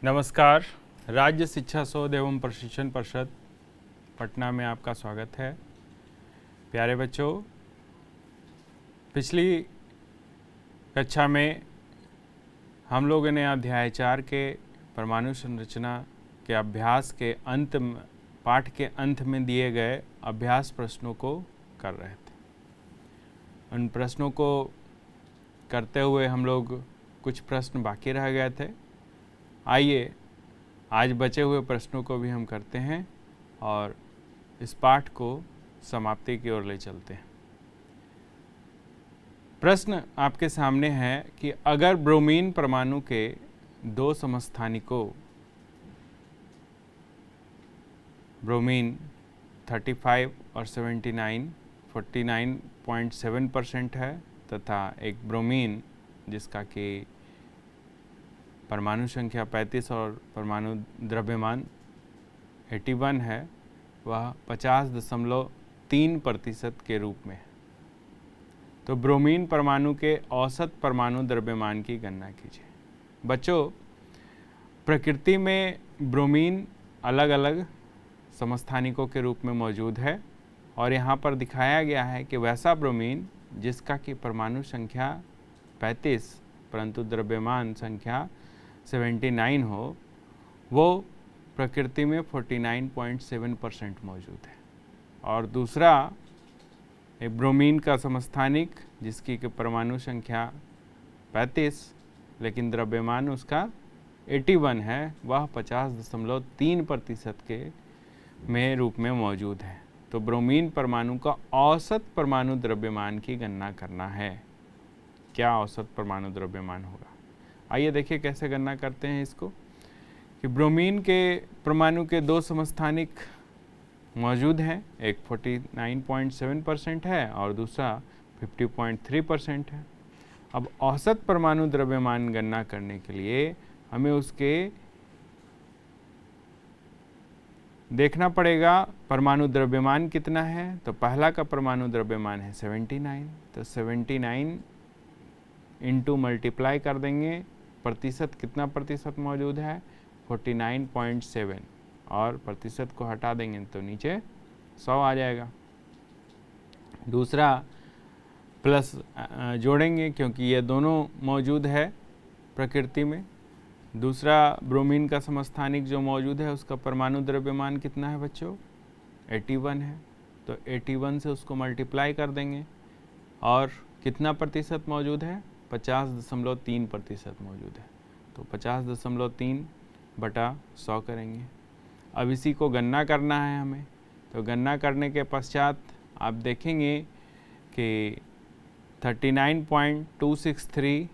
नमस्कार। राज्य शिक्षा शोध एवं प्रशिक्षण परिषद पटना में आपका स्वागत है। प्यारे बच्चों, पिछली कक्षा में हम लोगों ने अध्याय 4 के परमाणु संरचना के अभ्यास के पाठ के अंत में दिए गए अभ्यास प्रश्नों को कर रहे थे। उन प्रश्नों को करते हुए हम लोग कुछ प्रश्न बाकी रह गए थे। आइए आज बचे हुए प्रश्नों को भी हम करते हैं और इस पाठ को समाप्ति की ओर ले चलते हैं। प्रश्न आपके सामने है कि अगर ब्रोमीन परमाणु के दो समस्थानिकों ब्रोमीन 35 और 79 49.7% है तथा एक ब्रोमीन जिसका कि परमाणु संख्या 35 और परमाणु द्रव्यमान 81 है, वह 50.3% के रूप में है। तो ब्रोमीन परमाणु के औसत परमाणु द्रव्यमान की गणना कीजिए। बच्चों, प्रकृति में ब्रोमीन अलग अलग समस्थानिकों के रूप में मौजूद है और यहाँ पर दिखाया गया है कि वैसा ब्रोमीन जिसका कि परमाणु संख्या 35 परंतु द्रव्यमान संख्या 79 हो, वो प्रकृति में 49.7% मौजूद है। और दूसरा एक ब्रोमीन का समस्थानिक जिसकी कि परमाणु संख्या 35 लेकिन द्रव्यमान उसका 81 है, वह 50.3% के में रूप में मौजूद है। तो ब्रोमीन परमाणु का औसत परमाणु द्रव्यमान की गणना करना है। क्या औसत परमाणु द्रव्यमान होगा? आइए देखिए कैसे गणना करते हैं इसको। कि ब्रोमीन के परमाणु के दो समस्थानिक मौजूद हैं, एक 49.7% है और दूसरा 50.3% है। अब औसत परमाणु द्रव्यमान गणना करने के लिए हमें उसके देखना पड़ेगा परमाणु द्रव्यमान कितना है। तो पहला का परमाणु द्रव्यमान है 79, तो 79 इंटू मल्टीप्लाई कर देंगे। प्रतिशत कितना प्रतिशत मौजूद है? 49.7 और प्रतिशत को हटा देंगे तो नीचे 100 आ जाएगा। दूसरा प्लस जोड़ेंगे क्योंकि ये दोनों मौजूद है प्रकृति में। दूसरा ब्रोमीन का समस्थानिक जो मौजूद है उसका परमाणु द्रव्यमान कितना है बच्चों? 81 है। तो 81 से उसको मल्टीप्लाई कर देंगे और कितना प्रतिशत मौजूद है? 50.3% मौजूद है। तो 50.3 बटा 100 करेंगे। अब इसी को गणना करना है हमें। तो गणना करने के पश्चात आप देखेंगे कि 39.263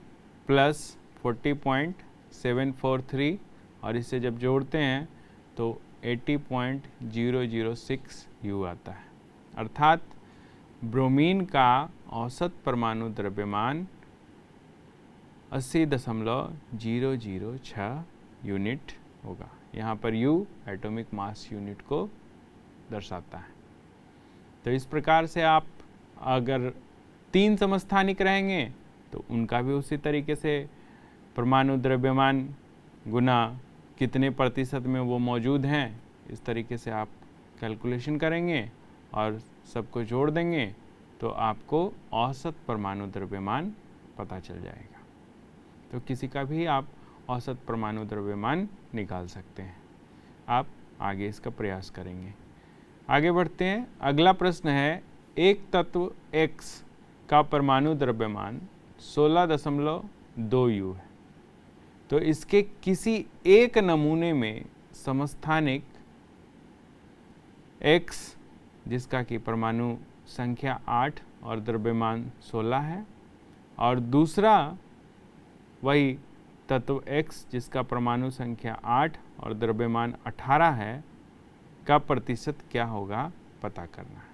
प्लस 40.743 और इसे जब जोड़ते हैं तो 80.006 U आता है। अर्थात ब्रोमीन का औसत परमाणु द्रव्यमान 80.006 यूनिट होगा। यहाँ पर U एटॉमिक मास यूनिट को दर्शाता है। तो इस प्रकार से आप अगर 3 समस्थानिक रहेंगे तो उनका भी उसी तरीके से परमाणु द्रव्यमान गुना कितने प्रतिशत में वो मौजूद हैं, इस तरीके से आप कैलकुलेशन करेंगे और सबको जोड़ देंगे तो आपको औसत परमाणु द्रव्यमान पता चल जाएगा। तो किसी का भी आप औसत परमाणु द्रव्यमान निकाल सकते हैं। आप आगे इसका प्रयास करेंगे। आगे बढ़ते हैं। अगला प्रश्न है, एक तत्व X का परमाणु द्रव्यमान 16.2 U है। तो इसके किसी एक नमूने में समस्थानिक X जिसका कि परमाणु संख्या 8 और द्रव्यमान 16 है और दूसरा वही तत्व X जिसका परमाणु संख्या 8 और द्रव्यमान 18 है का प्रतिशत क्या होगा पता करना है।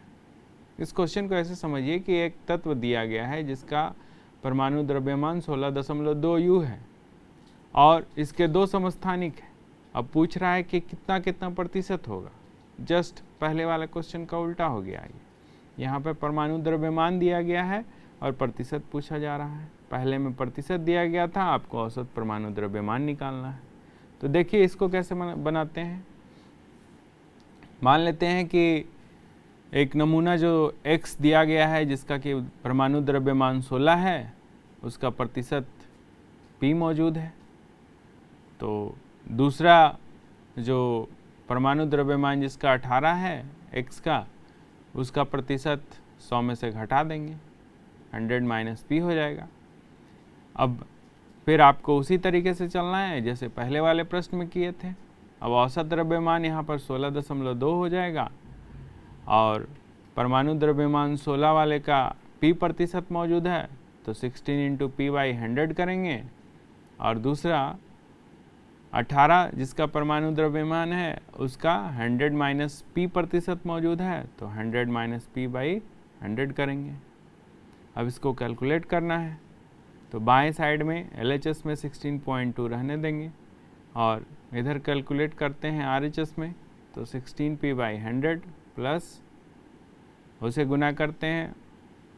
इस क्वेश्चन को ऐसे समझिए कि एक तत्व दिया गया है जिसका परमाणु द्रव्यमान 16.2 U है और इसके दो समस्थानिक है। अब पूछ रहा है कि कितना कितना प्रतिशत होगा। जस्ट पहले वाला क्वेश्चन का उल्टा हो गया। यहाँ पे परमाणु द्रव्यमान दिया गया है और प्रतिशत पूछा जा रहा है। पहले में प्रतिशत दिया गया था, आपको औसत परमाणु द्रव्यमान निकालना है। तो देखिए इसको कैसे बनाते हैं। मान लेते हैं कि एक नमूना जो X दिया गया है जिसका कि परमाणु द्रव्यमान 16 है, उसका प्रतिशत P मौजूद है। तो दूसरा जो परमाणु द्रव्यमान जिसका 18 है X का, उसका प्रतिशत 100 में से घटा देंगे, 100 माइनस P हो जाएगा। अब फिर आपको उसी तरीके से चलना है जैसे पहले वाले प्रश्न में किए थे। अब औसत द्रव्यमान यहाँ पर 16.2 हो जाएगा और परमाणु द्रव्यमान 16 वाले का P प्रतिशत मौजूद है, तो 16 इंटू P/100 करेंगे। और दूसरा 18 जिसका परमाणु द्रव्यमान है उसका 100 माइनस P प्रतिशत मौजूद है, तो 100 माइनस P/100 करेंगे। अब इसको कैलकुलेट करना है, तो बाएं साइड में LHS में 16.2 रहने देंगे और इधर कैलकुलेट करते हैं RHS में, तो 16P/100 प्लस उसे गुना करते हैं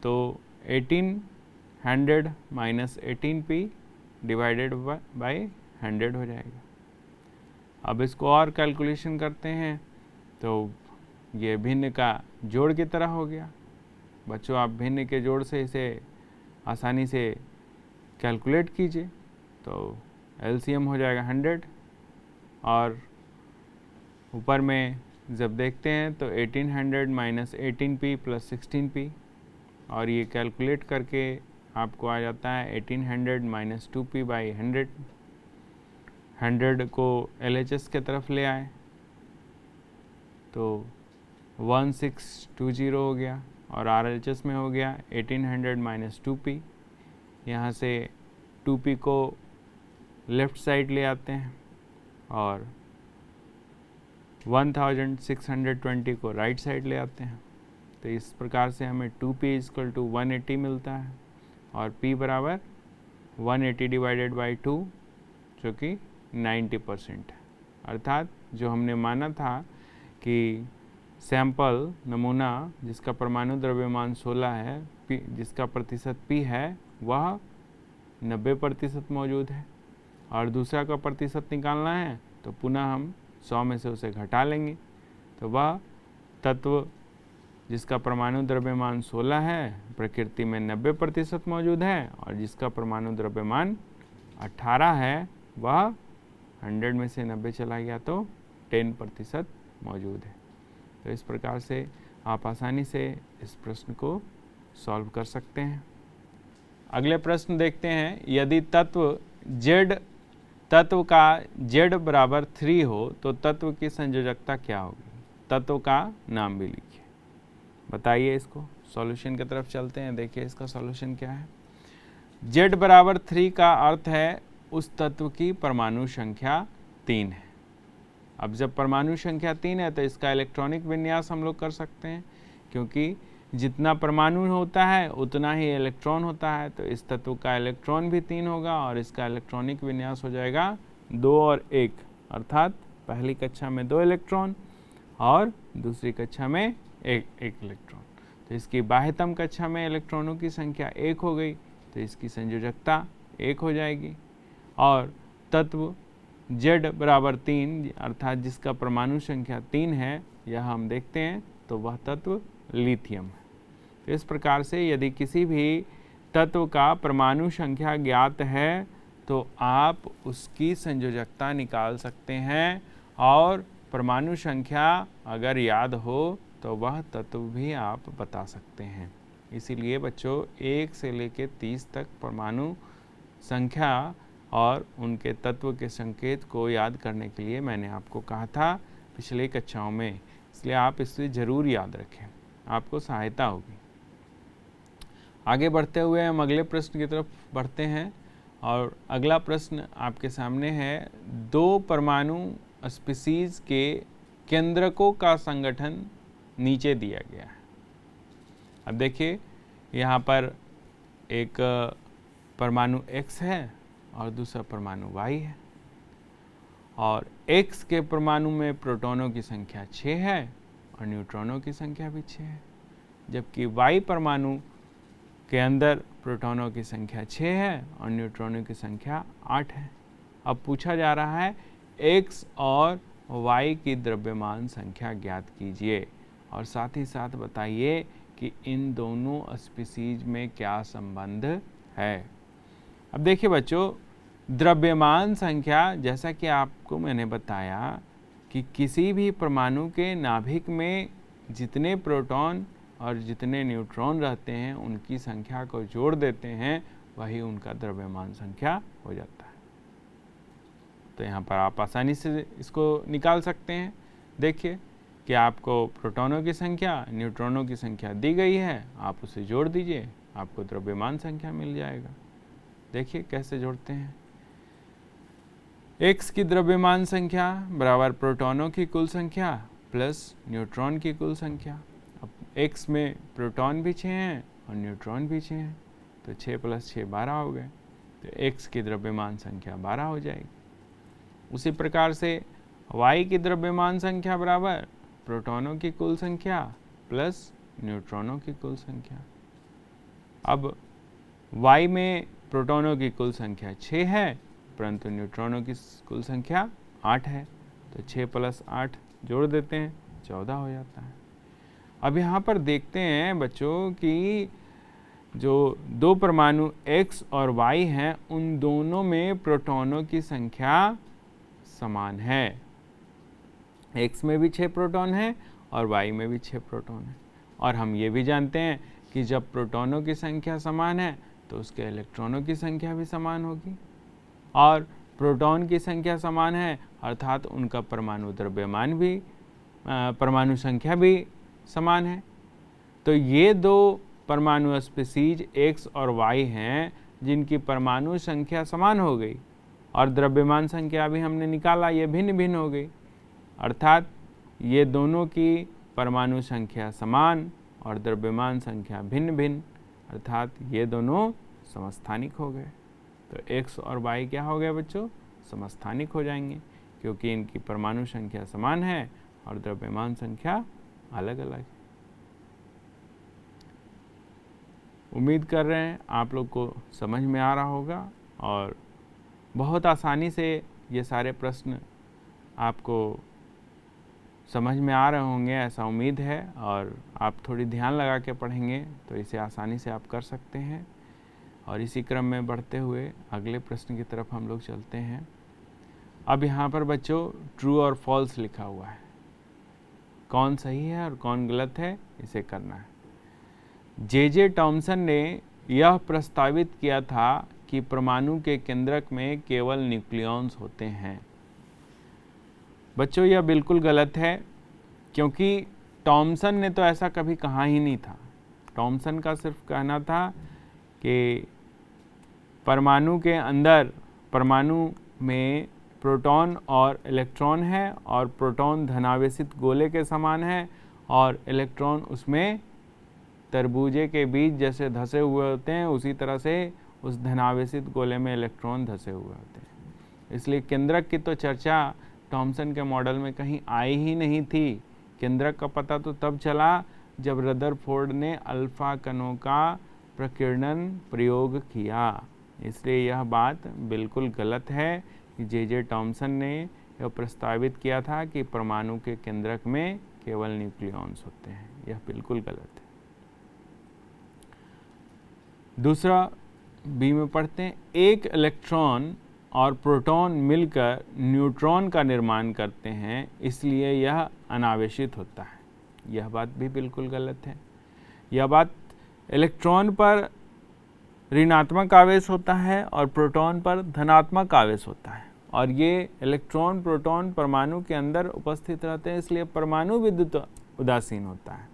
तो 1800 माइनस 18P डिवाइडेड बाय 100 हो जाएगा। अब इसको और कैलकुलेशन करते हैं तो ये भिन्न का जोड़ की तरह हो गया। बच्चों आप भिन्न के जोड़ से इसे आसानी से कैलकुलेट कीजिए, तो LCM हो जाएगा 100 और ऊपर में जब देखते हैं तो 1800 माइनस 18P प्लस 16P और ये कैलकुलेट करके आपको आ जाता है 1800 माइनस 2P/100। 100 को LHS के तरफ ले आए तो 1620 हो गया और RHS में हो गया 1800 माइनस 2P। यहाँ से 2P को लेफ़्ट साइड ले आते हैं और 1620 को राइट साइड ले आते हैं। तो इस प्रकार से हमें 2P इक्वल टू 180 मिलता है और P बराबर 180 डिवाइडेड बाई 2 जो कि 90% है। अर्थात जो हमने माना था कि सैंपल नमूना जिसका परमाणु द्रव्यमान 16 है, जिसका प्रतिशत P है, वह 90% मौजूद है और दूसरा का प्रतिशत निकालना है तो पुनः हम 100 में से उसे घटा लेंगे। तो वह तत्व जिसका परमाणु द्रव्यमान 16 है प्रकृति में 90% मौजूद है और जिसका परमाणु द्रव्यमान 18 है वह 100 में से 90 चला गया तो 10% मौजूद है। तो इस प्रकार से आप आसानी से इस प्रश्न को सॉल्व कर सकते हैं। अगले प्रश्न देखते हैं। यदि तत्व का Z बराबर 3 हो तो तत्व की संयोजकता क्या होगी? तत्व का नाम भी लिखिए। बताइए इसको। सॉल्यूशन की तरफ चलते हैं। देखिए इसका सॉल्यूशन क्या है। Z बराबर 3 का अर्थ है उस तत्व की परमाणु संख्या 3 है। अब जब परमाणु संख्या 3 है तो इसका इलेक्ट्रॉनिक विन्यास हम लोग कर सकते हैं, क्योंकि जितना परमाणु होता है उतना ही इलेक्ट्रॉन होता है। तो इस तत्व का इलेक्ट्रॉन भी 3 होगा और इसका इलेक्ट्रॉनिक विन्यास हो जाएगा 2 और 1, अर्थात पहली कक्षा में 2 इलेक्ट्रॉन और दूसरी कक्षा में एक इलेक्ट्रॉन। तो इसकी बाह्यतम कक्षा में इलेक्ट्रॉनों की संख्या 1 हो गई, तो इसकी संयोजकता 1 हो जाएगी। और तत्व Z बराबर 3 अर्थात जिसका परमाणु संख्या 3 है, यह हम देखते हैं तो वह तत्व लिथियम है। तो इस प्रकार से यदि किसी भी तत्व का परमाणु संख्या ज्ञात है तो आप उसकी संयोजकता निकाल सकते हैं और परमाणु संख्या अगर याद हो तो वह तत्व भी आप बता सकते हैं। इसीलिए बच्चों 1 से लेकर 30 तक परमाणु संख्या और उनके तत्व के संकेत को याद करने के लिए मैंने आपको कहा था पिछले कक्षाओं में, इसलिए आप इसे ज़रूर याद रखें, आपको सहायता होगी। आगे बढ़ते हुए हम अगले प्रश्न की तरफ बढ़ते हैं और अगला प्रश्न आपके सामने है। 2 परमाणु स्पीशीज के केंद्रकों का संगठन नीचे दिया गया है। अब देखिए यहाँ पर एक परमाणु X है और दूसरा परमाणु Y है और X के परमाणु में प्रोटॉनों की संख्या 6 है और न्यूट्रॉनों की संख्या भी 6 है, जबकि Y परमाणु के अंदर प्रोटॉनों की संख्या 6 है और न्यूट्रॉनों की संख्या 8 है। अब पूछा जा रहा है x और y की द्रव्यमान संख्या ज्ञात कीजिए और साथ ही साथ बताइए कि इन दोनों स्पीसीज में क्या संबंध है। अब देखिए बच्चों, द्रव्यमान संख्या, जैसा कि आपको मैंने बताया कि किसी भी परमाणु के नाभिक में जितने प्रोटॉन और जितने न्यूट्रॉन रहते हैं उनकी संख्या को जोड़ देते हैं, वही उनका द्रव्यमान संख्या हो जाता है। तो यहाँ पर आप आसानी से इसको निकाल सकते हैं। देखिए कि आपको प्रोटॉनों की संख्या, न्यूट्रॉनों की संख्या दी गई है, आप उसे जोड़ दीजिए, आपको द्रव्यमान संख्या मिल जाएगा। देखिए कैसे जोड़ते हैं। x की द्रव्यमान संख्या बराबर प्रोटॉनों की कुल संख्या प्लस न्यूट्रॉन की कुल संख्या। अब x में प्रोटॉन भी 6 हैं और न्यूट्रॉन भी 6 हैं, तो 6 + 6 12 हो गए, तो x की द्रव्यमान संख्या 12 हो जाएगी। उसी प्रकार से y की द्रव्यमान संख्या बराबर प्रोटॉनों की कुल संख्या प्लस न्यूट्रॉनों की कुल संख्या। अब y में प्रोटॉनों की कुल संख्या 6 है, परंतु न्यूट्रॉनों की कुल संख्या 8 है, तो 6 + 8 जोड़ देते हैं, 14 हो जाता है। अब यहाँ पर देखते हैं बच्चों कि जो दो परमाणु x और y हैं, उन दोनों में प्रोटॉनों की संख्या समान है। x में भी 6 प्रोटॉन हैं और y में भी 6 प्रोटॉन हैं। और हम ये भी जानते हैं कि जब प्रोटॉनों की संख्या समान है तो उसके इलेक्ट्रॉनों की संख्या भी समान होगी, और प्रोटॉन की संख्या समान है अर्थात उनका परमाणु द्रव्यमान भी, परमाणु संख्या भी समान है। तो ये दो परमाणु स्पीसीज x और y हैं जिनकी परमाणु संख्या समान हो गई और द्रव्यमान संख्या भी हमने निकाला, ये भिन्न भिन्न हो गई, अर्थात ये दोनों की परमाणु संख्या समान और द्रव्यमान संख्या भिन्न भिन्न, अर्थात ये दोनों समस्थानिक हो गए। तो x और y क्या हो गए बच्चों? समस्थानिक हो जाएंगे, क्योंकि इनकी परमाणु संख्या समान है और द्रव्यमान संख्या अलग अलग है। उम्मीद कर रहे हैं आप लोग को समझ में आ रहा होगा और बहुत आसानी से ये सारे प्रश्न आपको समझ में आ रहे होंगे, ऐसा उम्मीद है। और आप थोड़ी ध्यान लगा के पढ़ेंगे तो इसे आसानी से आप कर सकते हैं। और इसी क्रम में बढ़ते हुए अगले प्रश्न की तरफ हम लोग चलते हैं। अब यहाँ पर बच्चों ट्रू और फॉल्स लिखा हुआ है, कौन सही है और कौन गलत है इसे करना है। जे टॉमसन ने यह प्रस्तावित किया था कि परमाणु के केंद्रक में केवल न्यूक्लियॉन्स होते हैं। बच्चों यह बिल्कुल गलत है, क्योंकि टॉमसन ने तो ऐसा कभी कहा ही नहीं था। टॉमसन का सिर्फ कहना था कि परमाणु के अंदर, परमाणु में प्रोटॉन और इलेक्ट्रॉन है और प्रोटॉन धनावेशित गोले के समान है और इलेक्ट्रॉन उसमें तरबूजे के बीज जैसे धसे हुए होते हैं, उसी तरह से उस धनावेशित गोले में इलेक्ट्रॉन धसे हुए होते हैं। इसलिए केंद्रक की तो चर्चा टॉमसन के मॉडल में कहीं आई ही नहीं थी। केंद्रक का पता तो तब चला जब रदरफोर्ड ने अल्फा कणों का प्रकीर्णन प्रयोग किया। इसलिए यह बात बिल्कुल गलत है कि जे टॉमसन ने यह प्रस्तावित किया था कि परमाणु के केंद्रक में केवल न्यूक्लियॉन्स होते हैं। यह बिल्कुल गलत है। दूसरा बी में पढ़ते हैं, एक इलेक्ट्रॉन और प्रोटॉन मिलकर न्यूट्रॉन का निर्माण करते हैं, इसलिए यह अनावेशित होता है। यह बात भी बिल्कुल गलत है। यह बात, इलेक्ट्रॉन पर ऋणात्मक आवेश होता है और प्रोटॉन पर धनात्मक आवेश होता है, और ये इलेक्ट्रॉन प्रोटॉन परमाणु के अंदर उपस्थित रहते हैं, इसलिए परमाणु विद्युत उदासीन होता है।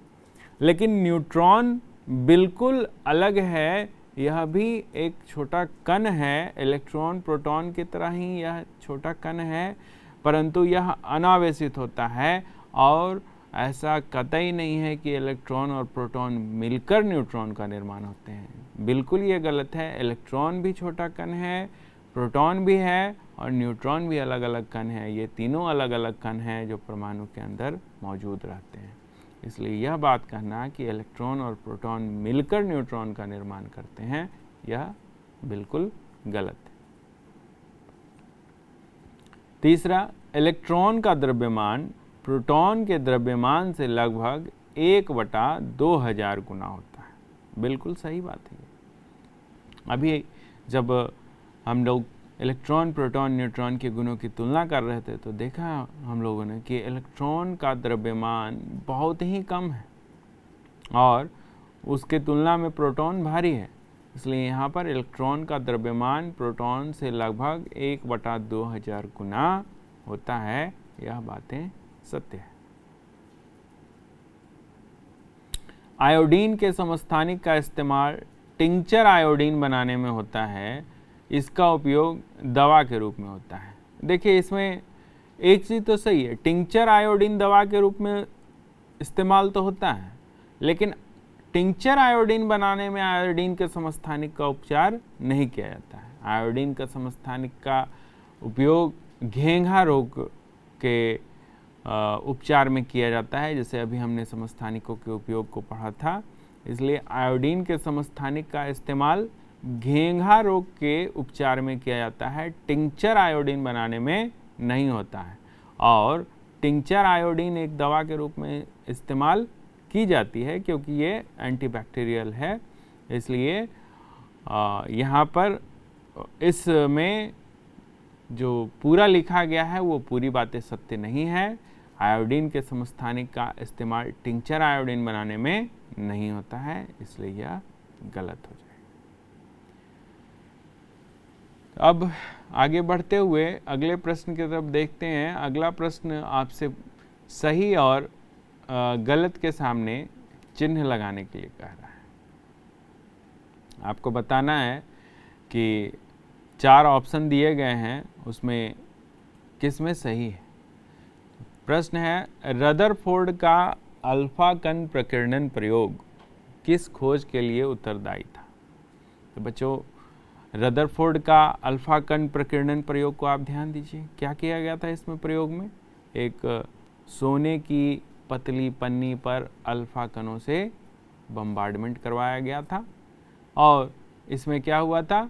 लेकिन न्यूट्रॉन बिल्कुल अलग है, यह भी एक छोटा कण है, इलेक्ट्रॉन प्रोटॉन की तरह ही यह छोटा कण है, परंतु यह अनावेशित होता है। और ऐसा कतई नहीं है कि इलेक्ट्रॉन और प्रोटॉन मिलकर न्यूट्रॉन का निर्माण होते हैं। बिल्कुल ये गलत है। इलेक्ट्रॉन भी छोटा कण है, प्रोटॉन भी है और न्यूट्रॉन भी अलग अलग कण है। ये तीनों अलग अलग कण हैं जो परमाणु के अंदर मौजूद रहते हैं। इसलिए यह बात कहना कि इलेक्ट्रॉन और प्रोटॉन मिलकर न्यूट्रॉन का निर्माण करते हैं, यह बिल्कुल गलत है। तीसरा, इलेक्ट्रॉन का द्रव्यमान प्रोटॉन के द्रव्यमान से लगभग 1/2000 गुना होता है। बिल्कुल सही बात है। अभी जब हम लोग इलेक्ट्रॉन, प्रोटॉन, न्यूट्रॉन के गुणों की तुलना कर रहे थे तो देखा हम लोगों ने कि इलेक्ट्रॉन का द्रव्यमान बहुत ही कम है और उसके तुलना में प्रोटॉन भारी है, इसलिए यहाँ पर इलेक्ट्रॉन का द्रव्यमान प्रोटॉन से लगभग 1/2000 गुना होता है। यह बातें सत्य है। आयोडीन के समस्थानिक का इस्तेमाल टिंचर आयोडीन बनाने में होता है। इसका उपयोग दवा के रूप में होता है। देखिए, इसमें एक चीज़ तो सही है, टिंचर आयोडीन दवा के रूप में इस्तेमाल तो होता है, लेकिन टिंचर आयोडीन बनाने में आयोडीन के समस्थानिक का उपचार नहीं किया जाता है। आयोडीन का समस्थानिक का उपयोग घेंघा रोग के उपचार में किया जाता है, जैसे अभी हमने समस्थानिकों के उपयोग को पढ़ा था। इसलिए आयोडीन के समस्थानिक का इस्तेमाल घेंघा रोग के उपचार में किया जाता है, टिंचर आयोडीन बनाने में नहीं होता है। और टिंचर आयोडीन एक दवा के रूप में इस्तेमाल की जाती है क्योंकि ये एंटीबैक्टीरियल है, इसलिए यहाँ पर इसमें जो पूरा लिखा गया है वो पूरी बातें सत्य नहीं है। आयोडीन के समस्थानिक का इस्तेमाल टिंचर आयोडीन बनाने में नहीं होता है, इसलिए यह गलत हो जाएगा। अब आगे बढ़ते हुए अगले प्रश्न की तरफ देखते हैं। अगला प्रश्न आपसे सही और गलत के सामने चिन्ह लगाने के लिए कह रहा है। आपको बताना है कि 4 ऑप्शन दिए गए हैं, उसमें किस में सही है। प्रश्न है, रदरफोर्ड का अल्फा कण प्रकीर्णन प्रयोग किस खोज के लिए उत्तरदायी था? तो बच्चों, रदरफोर्ड का अल्फा कण प्रकीर्णन प्रयोग को आप ध्यान दीजिए। क्या किया गया था इसमें प्रयोग में? एक सोने की पतली पन्नी पर अल्फा कणों से बम्बार्डमेंट करवाया गया था और इसमें क्या हुआ था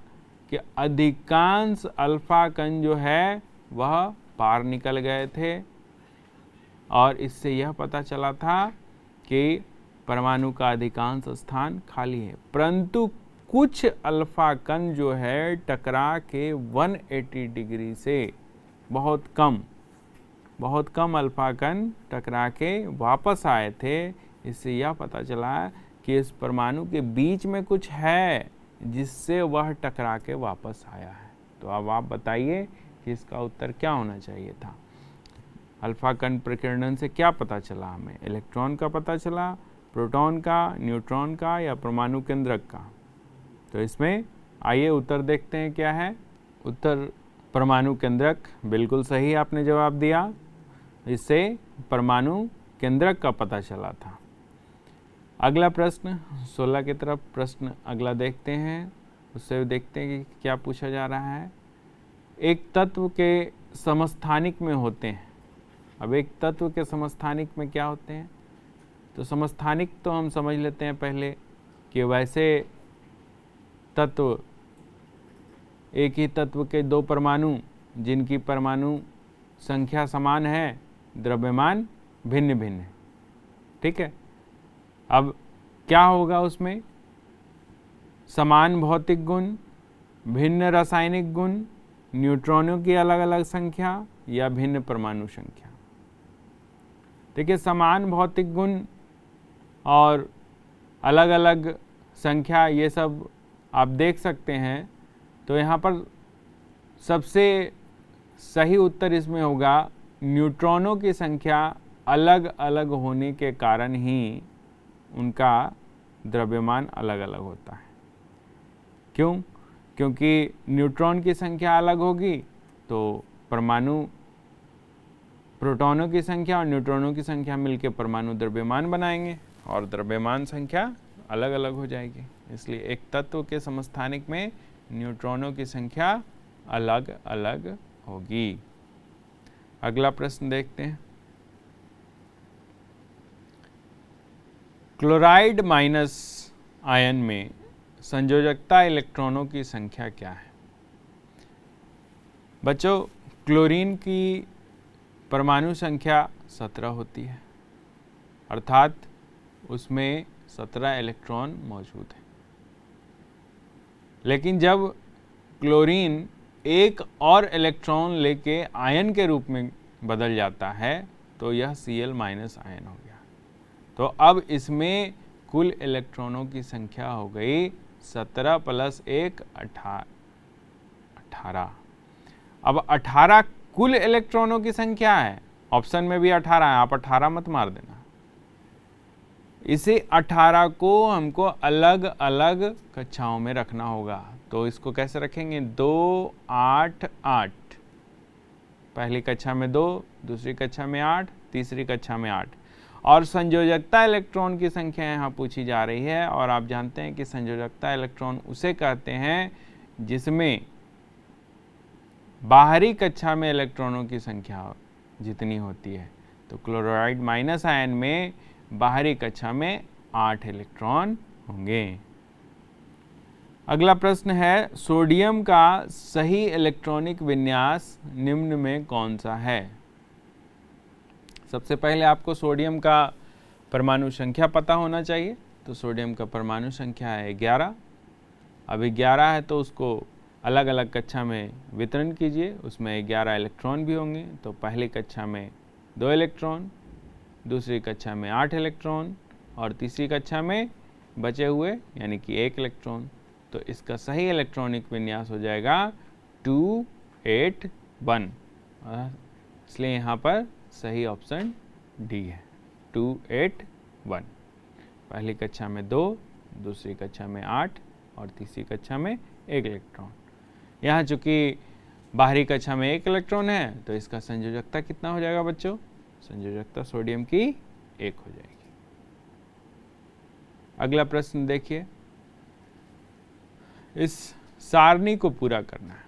कि अधिकांश अल्फा कण जो है वह पार निकल गए थे और इससे यह पता चला था कि परमाणु का अधिकांश स्थान खाली है, परंतु कुछ अल्फा कण जो है टकरा के 180 डिग्री से बहुत कम अल्फा कण टकरा के वापस आए थे। इससे यह पता चला कि इस परमाणु के बीच में कुछ है जिससे वह टकरा के वापस आया है। तो अब आप बताइए कि इसका उत्तर क्या होना चाहिए था। अल्फा कण प्रकीर्णन से क्या पता चला हमें? इलेक्ट्रॉन का पता चला, प्रोटॉन का, न्यूट्रॉन का या परमाणु केंद्रक का? तो इसमें आइए उत्तर देखते हैं क्या है। उत्तर परमाणु केंद्रक, बिल्कुल सही आपने जवाब दिया। इससे परमाणु केंद्रक का पता चला था। अगला प्रश्न 16 की तरफ प्रश्न अगला देखते हैं, उससे देखते हैं कि क्या पूछा जा रहा है। एक तत्व के समस्थानिक में होते हैं। अब एक तत्व के समस्थानिक में क्या होते हैं? तो समस्थानिक तो हम समझ लेते हैं पहले कि वैसे तत्व, एक ही तत्व के 2 परमाणु जिनकी परमाणु संख्या समान है, द्रव्यमान भिन्न भिन्न है। ठीक है, अब क्या होगा उसमें? समान भौतिक गुण, भिन्न रासायनिक गुण, न्यूट्रॉनों की अलग अलग संख्या या भिन्न परमाणु संख्या। देखिए, समान भौतिक गुण और अलग अलग संख्या ये सब आप देख सकते हैं। तो यहाँ पर सबसे सही उत्तर इसमें होगा न्यूट्रॉनों की संख्या अलग अलग होने के कारण ही उनका द्रव्यमान अलग अलग होता है। क्यों? क्योंकि न्यूट्रॉन की संख्या अलग होगी तो परमाणु, प्रोटॉनों की संख्या और न्यूट्रॉनों की संख्या मिलकर परमाणु द्रव्यमान बनाएंगे और द्रव्यमान संख्या अलग अलग हो जाएगी। इसलिए एक तत्व के समस्थानिक में न्यूट्रॉनों की संख्या अलग अलग होगी। अगला प्रश्न देखते हैं। क्लोराइड माइनस आयन में संयोजकता इलेक्ट्रॉनों की संख्या क्या है? बच्चों, क्लोरीन की परमाणु संख्या 17 होती है, अर्थात उसमें 17 इलेक्ट्रॉन मौजूद है। लेकिन जब क्लोरीन एक और इलेक्ट्रॉन लेके आयन के रूप में बदल जाता है तो यह Cl- आयन हो गया। तो अब इसमें कुल इलेक्ट्रॉनों की संख्या हो गई 17 + 1 18। अब 18 कुल इलेक्ट्रॉनों की संख्या है, ऑप्शन में भी 18 है, आप 18 मत मार देना। इसे 18 को हमको अलग अलग कक्षाओं में रखना होगा। तो इसको कैसे रखेंगे? 2 8 8, पहली कक्षा में 2, दूसरी कक्षा में 8, तीसरी कक्षा में 8। और संयोजकता इलेक्ट्रॉन की संख्या यहाँ पूछी जा रही है, और आप जानते हैं कि संयोजकता इलेक्ट्रॉन उसे कहते हैं जिसमें बाहरी कक्षा में इलेक्ट्रॉनों की संख्या जितनी होती है। तो क्लोराइड माइनस आयन में बाहरी कक्षा में 8 इलेक्ट्रॉन होंगे। अगला प्रश्न है, सोडियम का सही इलेक्ट्रॉनिक विन्यास निम्न में कौन सा है? सबसे पहले आपको सोडियम का परमाणु संख्या पता होना चाहिए। तो सोडियम का परमाणु संख्या है 11। अभी 11 है तो उसको अलग अलग कक्षा में वितरण कीजिए, उसमें 11 इलेक्ट्रॉन भी होंगे। तो पहली कक्षा में 2 इलेक्ट्रॉन, दूसरी कक्षा में 8 इलेक्ट्रॉन, और तीसरी कक्षा में बचे हुए यानी कि 1 इलेक्ट्रॉन। तो इसका सही इलेक्ट्रॉनिक विन्यास हो जाएगा 2 8 1। इसलिए यहाँ पर सही ऑप्शन डी है, 2 8 1। पहली कक्षा में 2, दूसरी कक्षा में 8 और तीसरी कक्षा में 1 इलेक्ट्रॉन। यहाँ चूंकि बाहरी कक्षा में 1 इलेक्ट्रॉन है तो इसका संयोजकता कितना हो जाएगा बच्चों? संयोजकता सोडियम की 1 हो जाएगी। अगला प्रश्न देखिए, इस सारणी को पूरा करना है।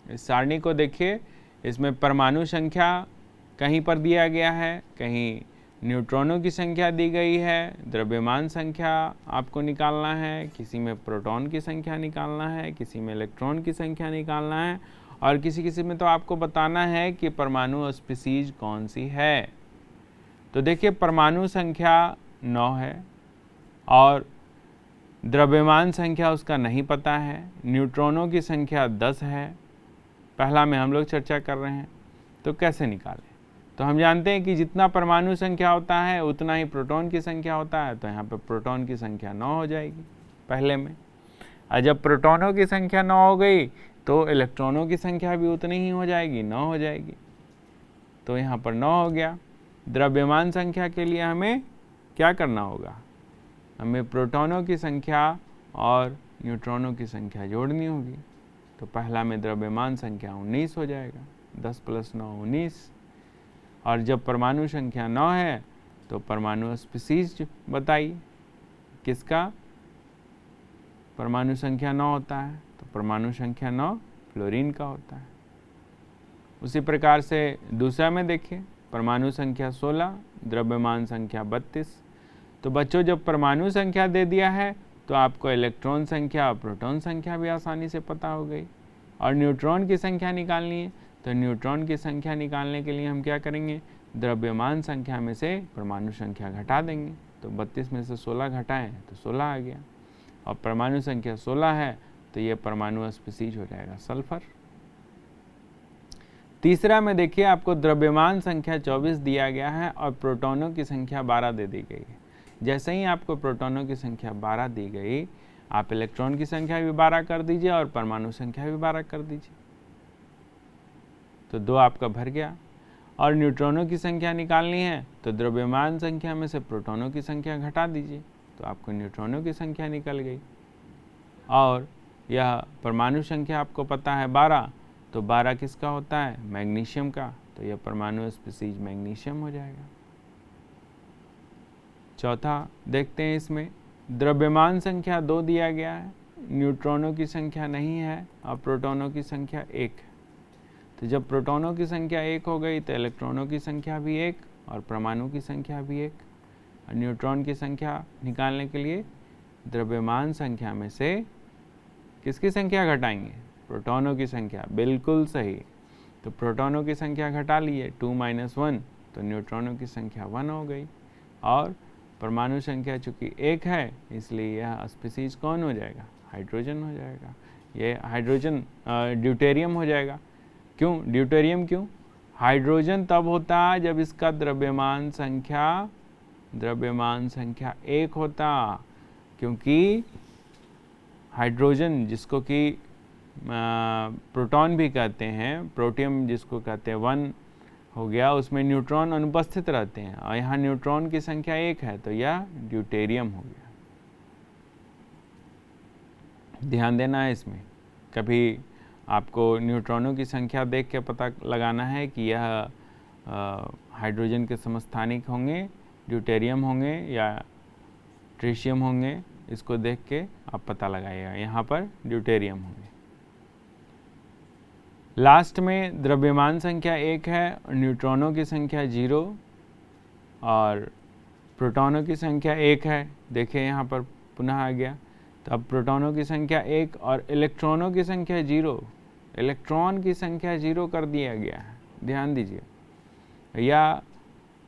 इस सारणी को देखिए, इसमें परमाणु संख्या कहीं पर दिया गया है, कहीं न्यूट्रॉनों की संख्या दी गई है, द्रव्यमान संख्या आपको निकालना है, किसी में प्रोटॉन की संख्या निकालना है, किसी में इलेक्ट्रॉन की संख्या निकालना है, और किसी किसी में तो आपको बताना है कि परमाणु स्पीसीज कौन सी है। तो देखिए, परमाणु संख्या 9 है और द्रव्यमान संख्या उसका नहीं पता है, न्यूट्रॉनों की संख्या 10 है, पहला में हम लोग चर्चा कर रहे हैं। तो कैसे निकालें? तो हम जानते हैं कि जितना परमाणु संख्या होता है उतना ही प्रोटॉन की संख्या होता है। तो यहाँ पर प्रोटॉन की संख्या 9 हो जाएगी पहले में, और जब प्रोटॉनों की संख्या 9 हो गई तो इलेक्ट्रॉनों की संख्या भी उतनी ही हो जाएगी, 9 हो जाएगी। तो यहाँ पर 9 हो गया। द्रव्यमान संख्या के लिए हमें क्या करना होगा? हमें प्रोटॉनों की संख्या और न्यूट्रॉनों की संख्या जोड़नी होगी। तो पहला में द्रव्यमान संख्या 19 हो जाएगा, 10 + 9 19। और जब परमाणु संख्या 9 है तो परमाणु स्पीसीज बताइए किसका परमाणु संख्या 9 होता है? तो परमाणु संख्या 9 फ्लोरीन का होता है। उसी प्रकार से दूसरा में देखिए, परमाणु संख्या 16, द्रव्यमान संख्या 32। तो बच्चों, जब परमाणु संख्या दे दिया है तो आपको इलेक्ट्रॉन संख्या और प्रोटॉन संख्या भी आसानी से पता हो गई। और न्यूट्रॉन की संख्या निकालनी है, तो न्यूट्रॉन की संख्या निकालने के लिए हम क्या करेंगे? द्रव्यमान संख्या में से परमाणु संख्या घटा देंगे। तो 32 में से 16 घटाएं तो 16 आ गया, और परमाणु संख्या 16 है तो ये परमाणु स्पीसीज हो जाएगा सल्फर। तीसरा में देखिए, आपको द्रव्यमान संख्या 24 दिया गया है और प्रोटॉनों की संख्या 12 दे दी गई है। जैसे ही आपको प्रोटॉनों की संख्या 12 दी गई, आप इलेक्ट्रॉन की संख्या भी 12 कर दीजिए और परमाणु संख्या भी 12 कर दीजिए। तो 2 आपका भर गया। और न्यूट्रॉनों की संख्या निकालनी है तो द्रव्यमान संख्या में से प्रोटॉनों की संख्या घटा दीजिए, तो आपको न्यूट्रॉनों की संख्या निकल गई। और यह परमाणु संख्या आपको पता है 12, तो 12 किसका होता है? मैग्नीशियम का। तो यह परमाणु स्पीसीज मैग्नीशियम हो जाएगा। चौथा देखते हैं, इसमें द्रव्यमान संख्या 2 दिया गया है, न्यूट्रॉनों की संख्या नहीं है और प्रोटॉनों की संख्या 1 है। तो जब प्रोटॉनों की संख्या 1 हो गई तो इलेक्ट्रॉनों की संख्या भी 1 और परमाणु की संख्या भी 1। और न्यूट्रॉन की संख्या निकालने के लिए द्रव्यमान संख्या में से किसकी संख्या घटाएंगे? प्रोटॉनों की संख्या। बिल्कुल सही। तो प्रोटॉनों की संख्या घटा लिए 2 - 1, तो न्यूट्रॉनों की संख्या 1 हो गई। और परमाणु संख्या चूँकि 1 है, इसलिए यह स्पीसीज कौन हो जाएगा? हाइड्रोजन हो जाएगा। ये हाइड्रोजन ड्यूटेरियम हो जाएगा। क्यों ड्यूटेरियम? क्यों? हाइड्रोजन तब होता जब इसका द्रव्यमान संख्या 1 होता, क्योंकि हाइड्रोजन जिसको कि प्रोटॉन भी कहते हैं, प्रोटियम जिसको कहते हैं 1 हो गया, उसमें न्यूट्रॉन अनुपस्थित रहते हैं और यहाँ न्यूट्रॉन की संख्या 1 है, तो यह ड्यूटेरियम हो गया। ध्यान देना है इसमें। कभी आपको न्यूट्रॉनों की संख्या देख के पता लगाना है कि यह हाइड्रोजन के समस्थानिक होंगे, ड्यूटेरियम होंगे या ट्रिशियम होंगे। इसको देख के आप पता लगाइएगा। यहाँ पर ड्यूटेरियम होंगे। लास्ट में द्रव्यमान संख्या 1 है और न्यूट्रॉनों की संख्या 0 और प्रोटॉनों की संख्या 1 है। देखिए यहाँ पर पुनः आ गया। तो अब प्रोटॉनों की संख्या 1 और इलेक्ट्रॉनों की संख्या 0, इलेक्ट्रॉन की संख्या 0 कर दिया गया है। ध्यान दीजिए। या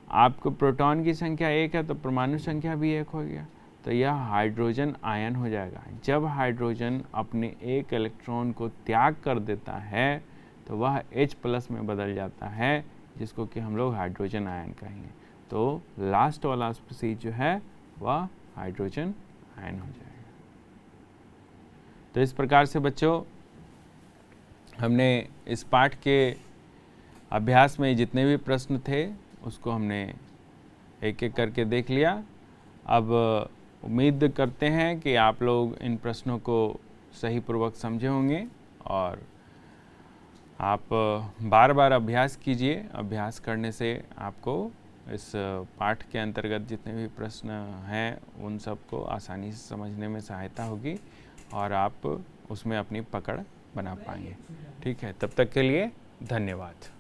आपको प्रोटॉन की संख्या 1 है तो परमाणु संख्या भी 1 हो गया, तो यह हाइड्रोजन आयन हो जाएगा। जब हाइड्रोजन अपने एक इलेक्ट्रॉन को त्याग कर देता है तो वह H+ में बदल जाता है, जिसको कि हम लोग हाइड्रोजन आयन कहेंगे। तो लास्ट वाला स्पीसीज जो है वह हाइड्रोजन आयन हो जाएगा। तो इस प्रकार से बच्चों हमने इस पाठ के अभ्यास में जितने भी प्रश्न थे उसको हमने एक एक करके देख लिया। अब उम्मीद करते हैं कि आप लोग इन प्रश्नों को सही पूर्वक समझे होंगे और आप बार बार अभ्यास कीजिए। अभ्यास करने से आपको इस पाठ के अंतर्गत जितने भी प्रश्न हैं उन सबको आसानी से समझने में सहायता होगी और आप उसमें अपनी पकड़ बना पाएंगे। ठीक है, तब तक के लिए धन्यवाद।